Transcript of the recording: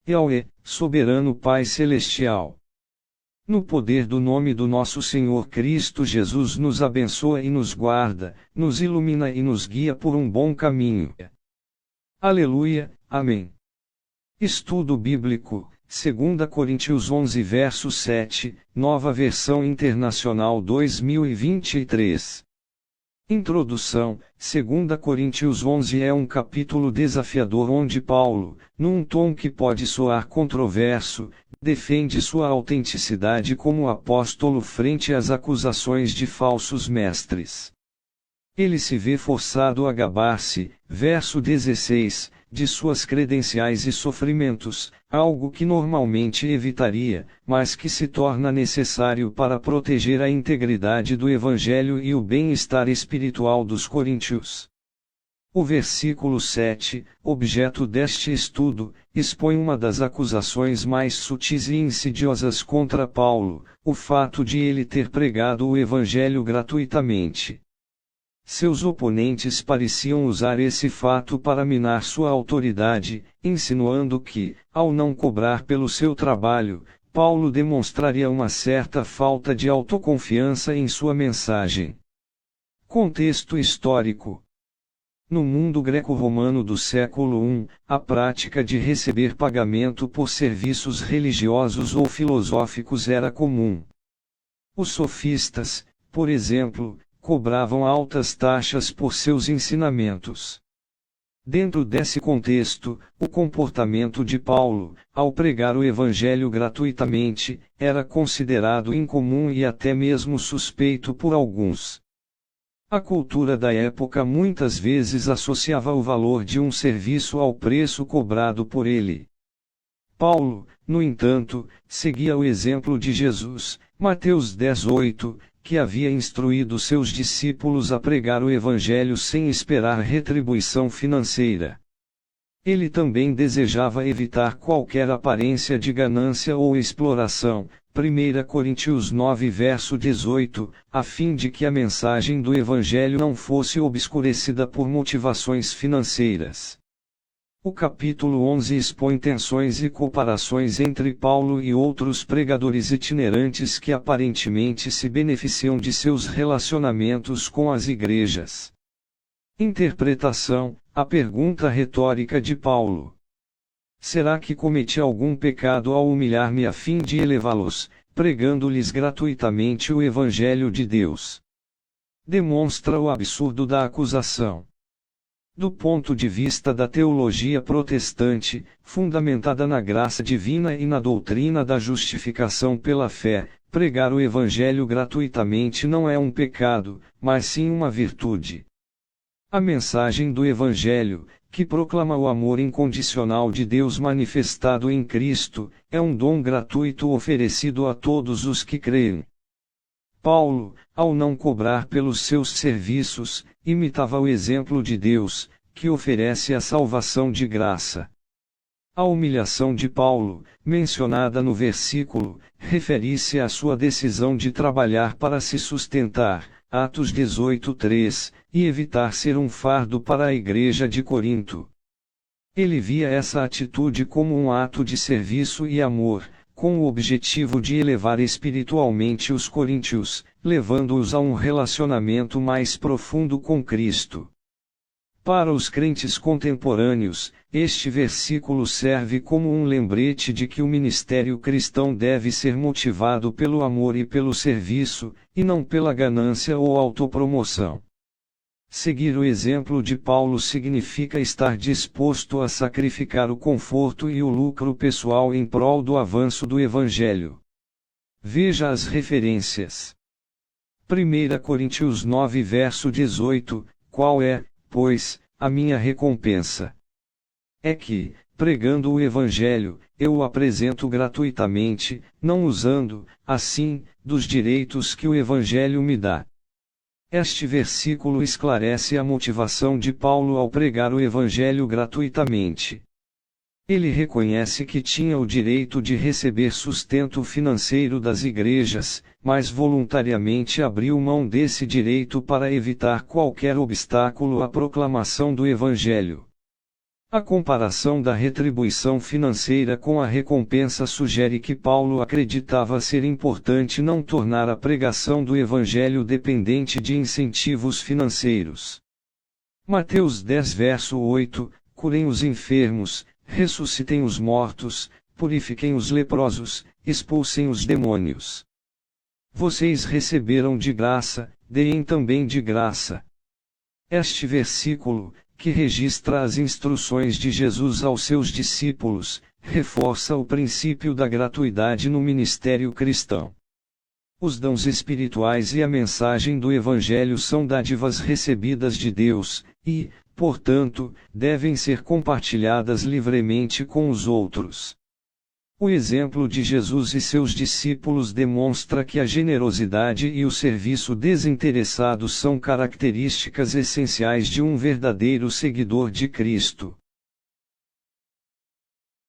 Yahweh, soberano Pai Celestial. No poder do nome do nosso Senhor Cristo Jesus, nos abençoa e nos guarda, nos ilumina e nos guia por um bom caminho. Aleluia, amém. Estudo Bíblico, 2 Coríntios 11 verso 7, Nova Versão Internacional 2023. Introdução: 2 Coríntios 11 é um capítulo desafiador onde Paulo, num tom que pode soar controverso, defende sua autenticidade como apóstolo frente às acusações de falsos mestres. Ele se vê forçado a gabar-se, verso 16, de suas credenciais e sofrimentos, algo que normalmente evitaria, mas que se torna necessário para proteger a integridade do Evangelho e o bem-estar espiritual dos coríntios. O versículo 7, objeto deste estudo, expõe uma das acusações mais sutis e insidiosas contra Paulo, o fato de ele ter pregado o Evangelho gratuitamente. Seus oponentes pareciam usar esse fato para minar sua autoridade, insinuando que, ao não cobrar pelo seu trabalho, Paulo demonstraria uma certa falta de autoconfiança em sua mensagem. Contexto histórico: no mundo greco-romano do século I, a prática de receber pagamento por serviços religiosos ou filosóficos era comum. Os sofistas, por exemplo, cobravam altas taxas por seus ensinamentos. Dentro desse contexto, o comportamento de Paulo, ao pregar o Evangelho gratuitamente, era considerado incomum e até mesmo suspeito por alguns. A cultura da época muitas vezes associava o valor de um serviço ao preço cobrado por ele. Paulo, no entanto, seguia o exemplo de Jesus, Mateus 10:8, que havia instruído seus discípulos a pregar o Evangelho sem esperar retribuição financeira. Ele também desejava evitar qualquer aparência de ganância ou exploração, 1 Coríntios 9 verso 18, a fim de que a mensagem do Evangelho não fosse obscurecida por motivações financeiras. O capítulo 11 expõe tensões e comparações entre Paulo e outros pregadores itinerantes que aparentemente se beneficiam de seus relacionamentos com as igrejas. Interpretação: a pergunta retórica de Paulo. Será que cometi algum pecado ao humilhar-me a fim de elevá-los, pregando-lhes gratuitamente o Evangelho de Deus? Demonstra o absurdo da acusação. Do ponto de vista da teologia protestante, fundamentada na graça divina e na doutrina da justificação pela fé, pregar o Evangelho gratuitamente não é um pecado, mas sim uma virtude. A mensagem do Evangelho, que proclama o amor incondicional de Deus manifestado em Cristo, é um dom gratuito oferecido a todos os que creem. Paulo, ao não cobrar pelos seus serviços, imitava o exemplo de Deus, que oferece a salvação de graça. A humilhação de Paulo, mencionada no versículo, refere-se à sua decisão de trabalhar para se sustentar, Atos 18:3, e evitar ser um fardo para a igreja de Corinto. Ele via essa atitude como um ato de serviço e amor, com o objetivo de elevar espiritualmente os coríntios, levando-os a um relacionamento mais profundo com Cristo. Para os crentes contemporâneos, este versículo serve como um lembrete de que o ministério cristão deve ser motivado pelo amor e pelo serviço, e não pela ganância ou autopromoção. Seguir o exemplo de Paulo significa estar disposto a sacrificar o conforto e o lucro pessoal em prol do avanço do Evangelho. Veja as referências. 1 Coríntios 9 verso 18, qual é, pois, a minha recompensa? É que, pregando o Evangelho, eu o apresento gratuitamente, não usando, assim, dos direitos que o Evangelho me dá. Este versículo esclarece a motivação de Paulo ao pregar o Evangelho gratuitamente. Ele reconhece que tinha o direito de receber sustento financeiro das igrejas, mas voluntariamente abriu mão desse direito para evitar qualquer obstáculo à proclamação do Evangelho. A comparação da retribuição financeira com a recompensa sugere que Paulo acreditava ser importante não tornar a pregação do Evangelho dependente de incentivos financeiros. Mateus 10 verso 8, curem os enfermos, ressuscitem os mortos, purifiquem os leprosos, expulsem os demônios. Vocês receberam de graça, deem também de graça. Este versículo, que registra as instruções de Jesus aos seus discípulos, reforça o princípio da gratuidade no ministério cristão. Os dons espirituais e a mensagem do Evangelho são dádivas recebidas de Deus, e, portanto, devem ser compartilhadas livremente com os outros. O exemplo de Jesus e seus discípulos demonstra que a generosidade e o serviço desinteressado são características essenciais de um verdadeiro seguidor de Cristo.